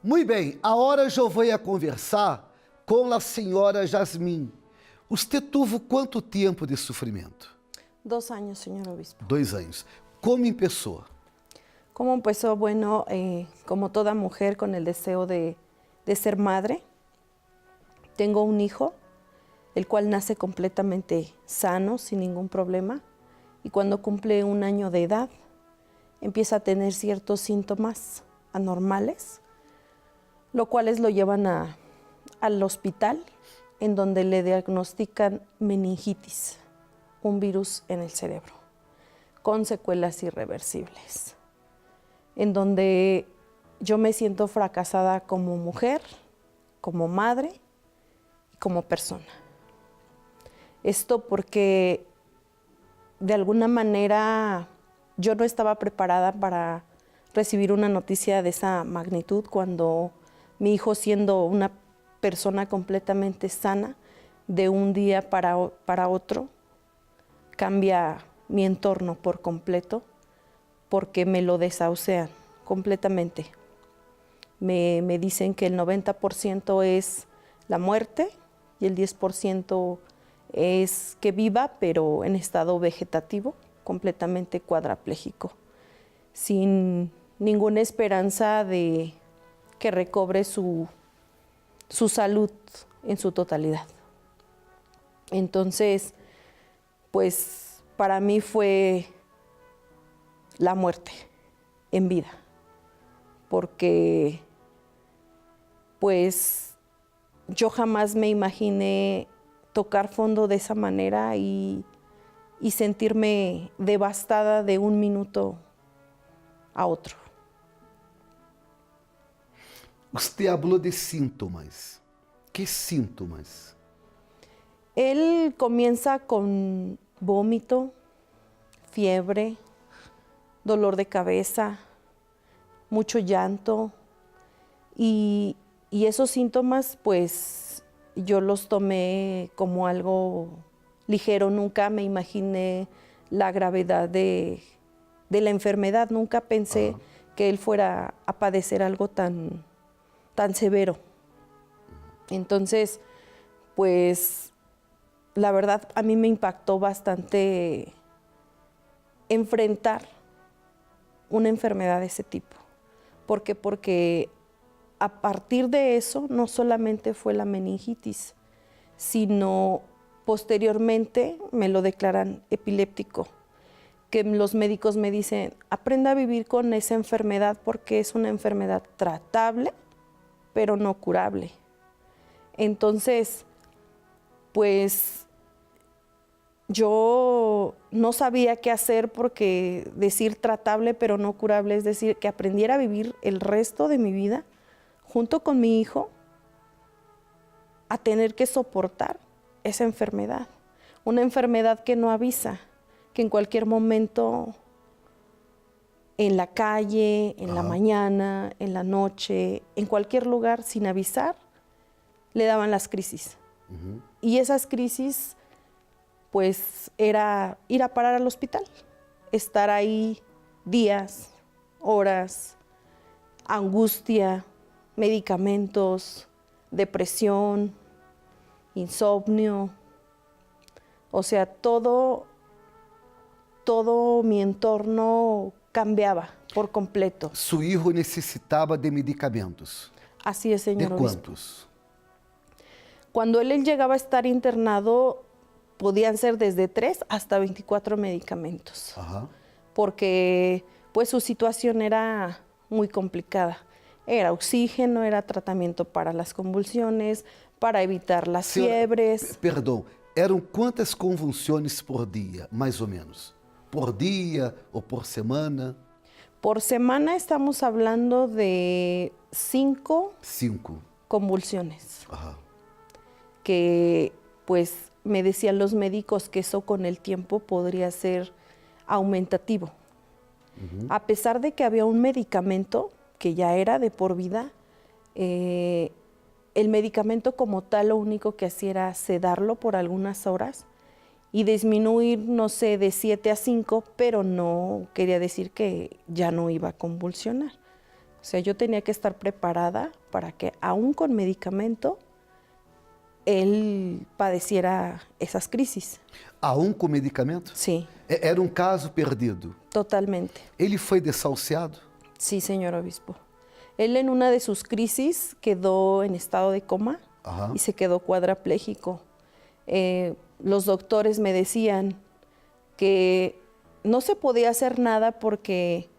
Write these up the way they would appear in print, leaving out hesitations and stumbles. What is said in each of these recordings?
Muito bem, agora eu vou conversar com a senhora Jasmine. Você teve quanto tempo de sofrimento? 2 años, señor obispo. 2 anos. Como começou? ¿Cómo empezó? Bueno, como toda mujer con el deseo de ser madre. Tengo un hijo, el cual nace completamente sano, sin ningún problema. Y cuando cumple 1 año de edad, empieza a tener ciertos síntomas anormales, lo cuales lo llevan al hospital, en donde le diagnostican meningitis, un virus en el cerebro, con secuelas irreversibles, en donde yo me siento fracasada como mujer, como madre y como persona. Esto porque de alguna manera yo no estaba preparada para recibir una noticia de esa magnitud cuando mi hijo, siendo una persona completamente sana, de un día para otro cambia mi entorno por completo porque me lo desahucian completamente. Me dicen que el 90% es la muerte y el 10% es que viva, pero en estado vegetativo, completamente cuadraplégico, sin ninguna esperanza de que recobre su salud en su totalidad. Entonces, pues para mí fue la muerte en vida, porque pues yo jamás me imaginé tocar fondo de esa manera y sentirme devastada de un minuto a otro. Você falou de síntomas. ¿Qué síntomas? Él comienza con vómito, fiebre, dolor de cabeza, mucho llanto y esos síntomas pues yo los tomé como algo ligero. Nunca me imaginé la gravedad de la enfermedad, nunca pensé que él fuera a padecer algo tan severo. Entonces, pues la verdad a mí me impactó bastante enfrentar una enfermedad de ese tipo. ¿Por qué? Porque a partir de eso no solamente fue la meningitis, sino posteriormente me lo declaran epiléptico, que los médicos me dicen, aprenda a vivir con esa enfermedad porque es una enfermedad tratable, pero no curable. Entonces, pues yo no sabía qué hacer porque decir tratable pero no curable es decir que aprendiera a vivir el resto de mi vida junto con mi hijo a tener que soportar esa enfermedad. Una enfermedad que no avisa, que en cualquier momento, en la calle, en la mañana, en la noche, en cualquier lugar, sin avisar, le daban las crisis. Y esas crisis, pues, era ir a parar al hospital, estar ahí días, horas, angustia, medicamentos, depresión, insomnio. O sea, todo mi entorno cambiaba por completo. Su hijo necesitaba de medicamentos. Así es, señor ¿De obispo. cuántos? Cuando él llegaba a estar internado, podían ser desde 3 hasta 24 medicamentos. Porque pues su situación era muy complicada. Era oxígeno, era tratamiento para las convulsiones, para evitar las fiebres. Perdão, eram quantas convulsões por dia, mais ou menos? ¿Por día o por semana? Por semana estamos hablando de 5 convulsiones. Que pues me decían los médicos que eso con el tiempo podría ser aumentativo. A pesar de que había un medicamento que ya era de por vida, el medicamento como tal lo único que hacía era sedarlo por algunas horas y disminuir, no sé, de 7 a 5, pero no quería decir que ya no iba a convulsionar. O sea, yo tenía que estar preparada para que aún con medicamento él padeciera esas crisis. Aún com medicamento? Sí, Era um caso perdido. totalmente. Ele foi desahuciado? Sí, señor obispo. Él en una de sus crisis quedó en estado de coma Ajá. y se quedó cuadrapléjico. Los doctores me decían que no se podía hacer nada porque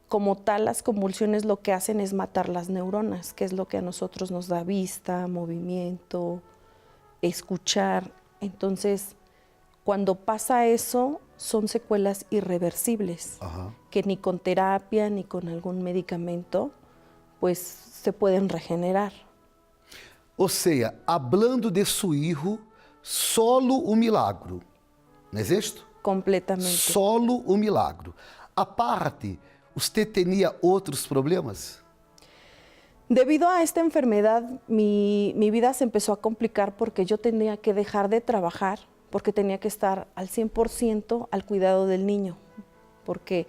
como tal las convulsiones lo que hacen es matar las neuronas, que es lo que a nosotros nos da vista, movimiento, escuchar. Entonces, cuando pasa eso, son secuelas irreversibles, Ajá. que ni con terapia ni con algún medicamento, pues se pueden regenerar. Ou seja, hablando de su hijo, solo um milagro. Não é isto? Completamente. Solo um milagro. A parte, você tinha outros problemas? Debido a esta enfermedad, mi vida se empezó a complicar porque yo tenía que dejar de trabajar, porque tenía que estar al 100% al cuidado del niño, porque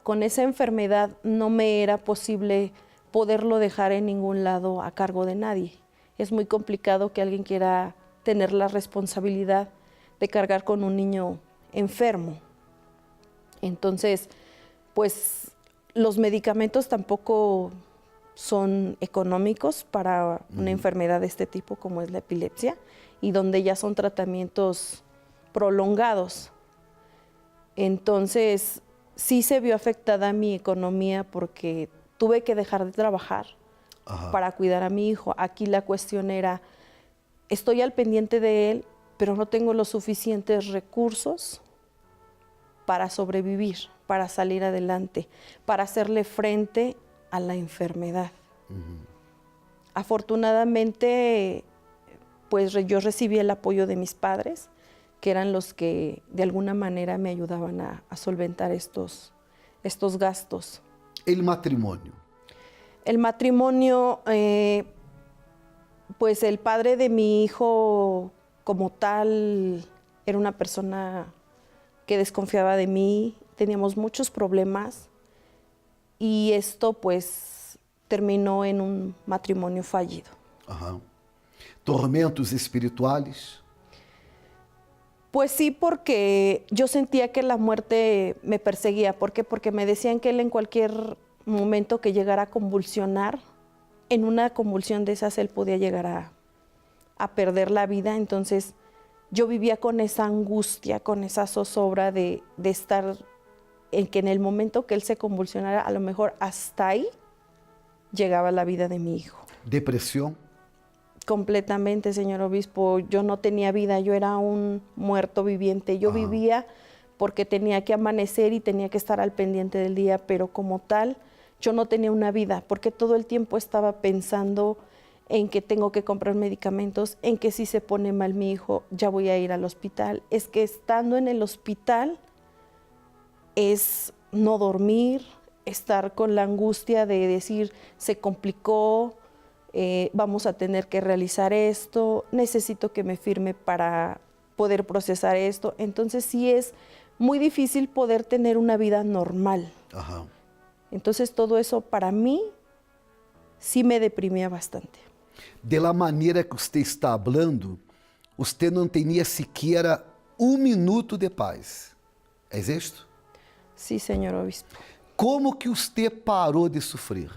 con esa enfermedad no me era posible poderlo dejar en ningún lado a cargo de nadie. Es muy complicado que alguien quiera tener la responsabilidad de cargar con un niño enfermo. Entonces, pues los medicamentos tampoco son económicos para una enfermedad de este tipo como es la epilepsia y donde ya son tratamientos prolongados. Entonces, sí se vio afectada mi economía porque tuve que dejar de trabajar para cuidar a mi hijo. Aquí la cuestión era, estoy al pendiente de él, pero no tengo los suficientes recursos para sobrevivir, para salir adelante, para hacerle frente a la enfermedad. Afortunadamente, pues yo recibí el apoyo de mis padres, que eran los que de alguna manera me ayudaban a solventar estos gastos. El matrimonio. El matrimonio, pues el padre de mi hijo como tal era una persona que desconfiaba de mí, teníamos muchos problemas y esto pues terminó en un matrimonio fallido. Ajá. Tormentos espirituales. Pues sí, porque yo sentía que la muerte me perseguía. ¿Por qué? Porque me decían que él en cualquier momento que llegara a convulsionar, en una convulsión de esas él podía llegar a perder la vida. Entonces yo vivía con esa angustia, con esa zozobra de estar en que en el momento que él se convulsionara, a lo mejor hasta ahí llegaba la vida de mi hijo. Depresión. Completamente, señor obispo. Yo no tenía vida, yo era un muerto viviente. Yo vivía porque tenía que amanecer y tenía que estar al pendiente del día, pero como tal, yo no tenía una vida, porque todo el tiempo estaba pensando en que tengo que comprar medicamentos, en que si se pone mal mi hijo, ya voy a ir al hospital. Es que estando en el hospital es no dormir, estar con la angustia de decir, se complicó, vamos a tener que realizar esto, necesito que me firme para poder procesar esto. Entonces sí es muy difícil poder tener una vida normal. Ajá. Entonces todo eso para mí sí me deprimía bastante. De la maneira que você está hablando, você não tinha sequer um minuto de paz. É isto? Sí, señor obispo. Como que você parou de sofrer?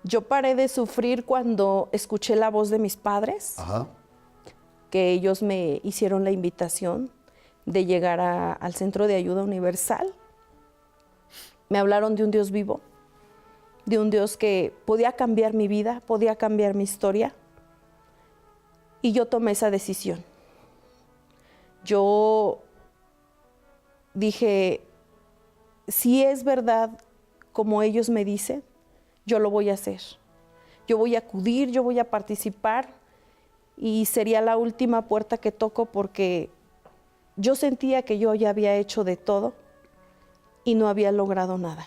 Yo paré de sufrir cuando escuché la voz de mis padres, Ajá. que ellos me hicieron la invitación de llegar al Centro de Ayuda Universal. Me hablaron de un Dios vivo, de un Dios que podía cambiar mi vida, podía cambiar mi historia. Y yo tomé esa decisión. Yo dije, si es verdad como ellos me dicen, yo lo voy a hacer. Yo voy a acudir, yo voy a participar y sería la última puerta que toco porque yo sentía que yo ya había hecho de todo y no había logrado nada.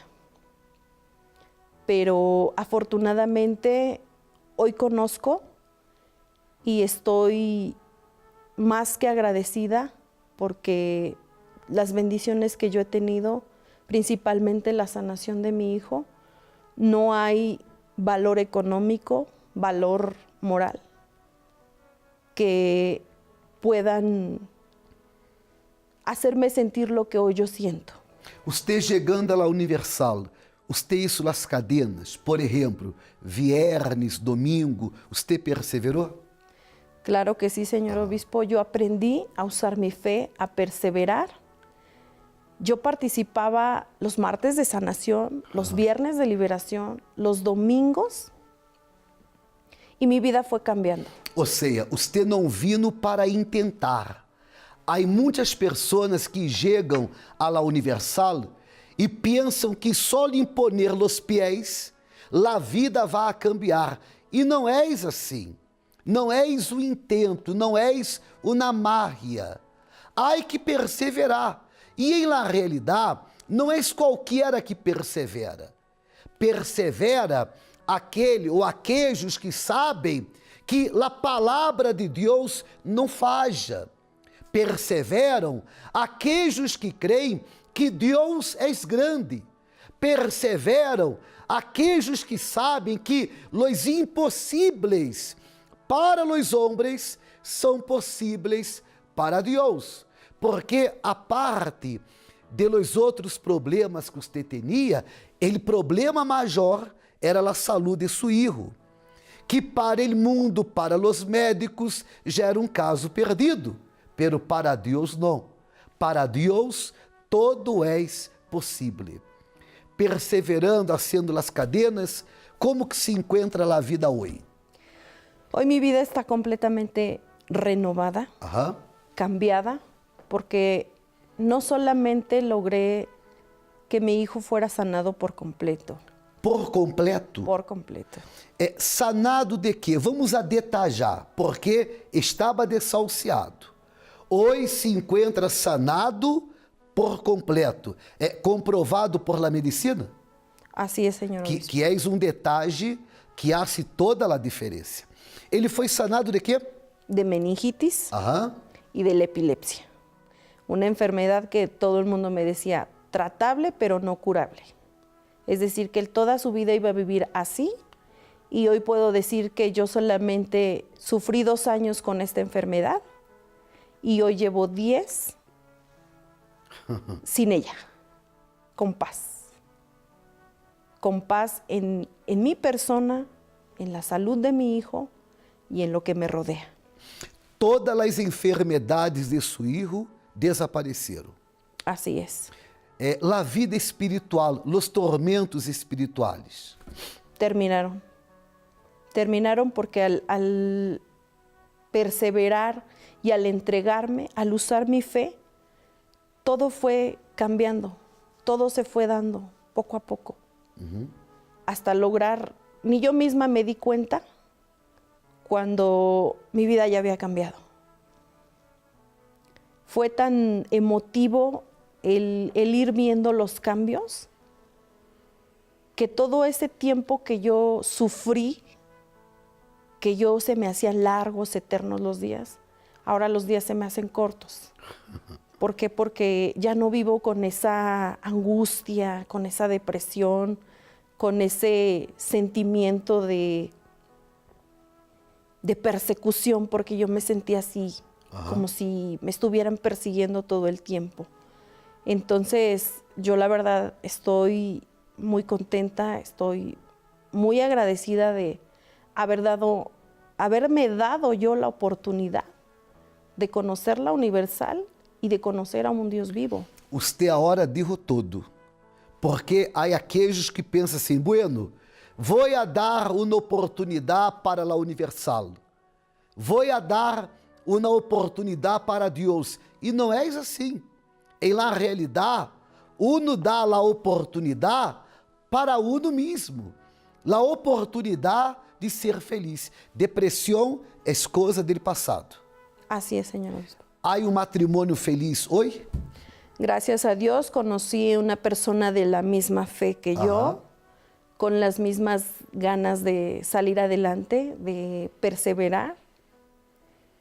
Pero afortunadamente hoy conozco y estoy más que agradecida porque las bendiciones que yo he tenido, principalmente la sanación de mi hijo, no hay valor económico, valor moral que puedan hacerme sentir lo que hoy yo siento. Usted chegando a la Universal, usted hizo las cadenas, por ejemplo, viernes, domingo, ¿usted perseveró? Claro que sí, señor obispo. Yo aprendí a usar mi fe, a perseverar. Yo participaba los martes de sanación, los viernes de liberación, los domingos, y mi vida fue cambiando. Ou seja, você não vino para intentar. Há muitas pessoas que chegam à la Universal e pensam que só lhe imponer os pés, a vida vai cambiar. E não és assim. Não és o intento, não és uma mágia. Há que perseverar. E em la realidade, não és qualquer que persevera. Persevera aquele ou aqueles que sabem que a palavra de Deus não falha. Perseveram aqueles que creem que Deus é grande. Perseveram aqueles que sabem que os impossíveis para os homens são possíveis para Deus. Porque a parte de los outros problemas que você tinha, o problema maior era a saúde de seu filho, que para o mundo, para os médicos, já era um caso perdido. Pero para Deus não. Para Deus todo é possível. Perseverando, haciendo as cadenas, como que se encontra a vida hoje? Hoy mi vida está completamente renovada, cambiada, porque no solamente logré que mi hijo fuera sanado por completo. Por completo? Por completo. Sanado de quê? Vamos a detalhar, porque estava desahuciado. Hoje se encontra sanado por completo. É comprovado por la medicina? Assim é, senhor. Que é um detalhe que hace toda a diferença. Ele foi sanado de quê? De meningitis y de la epilepsia. Una enfermedad que todo el mundo me decía tratable pero no curable. Es decir, que él toda su vida iba a vivir así, y hoy puedo decir que yo solamente sufrí 2 años con esta enfermedad y hoy llevo 10 sin ella, con paz. Con paz en mi persona, en la salud de mi hijo y en lo que me rodea. Todas as enfermedades de seu filho desapareceram. Así es. La vida espiritual, los tormentos espirituales. Terminaron. Terminaron porque al perseverar y al entregarme, al usar mi fe, todo fue cambiando, todo se fue dando poco a poco, hasta lograr, ni yo misma me di cuenta cuando mi vida ya había cambiado. Fue tan emotivo el ir viendo los cambios, que todo ese tiempo que yo sufrí, que yo se me hacían largos, eternos los días, ahora los días se me hacen cortos. ¿Por qué? Porque ya no vivo con esa angustia, con esa depresión, con ese sentimiento de persecución, porque yo me sentía así, como si me estuvieran persiguiendo todo el tiempo. Entonces, yo la verdad estoy muy contenta, estoy muy agradecida de haberme dado yo la oportunidad de conocer la Universal y de conocer a un Dios vivo. Usted agora dijo tudo, porque há aqueles que pensam assim, bueno, vou a dar uma oportunidade para a Universal, vou a dar uma oportunidade para Deus, e não é assim. Em la realidade, uno dá a oportunidade para uno mesmo, a oportunidade de ser feliz. Depressão é coisa do passado. Así es, señor obispo. ¿Hay un matrimonio feliz hoy? Gracias a Dios conocí una persona de la misma fe que yo, con las mismas ganas de salir adelante, de perseverar.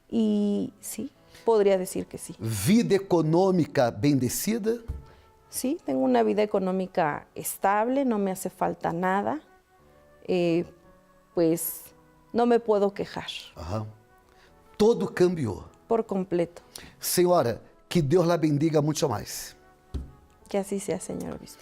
Y sí, podría decir que sí. Vida econômica bendecida? Sí, tengo una vida económica estable, no me hace falta nada, pues no me puedo quejar Aham. Todo cambiou. por completo. Senhora, que Deus la bendiga muito mais. Que así sea, señor obispo.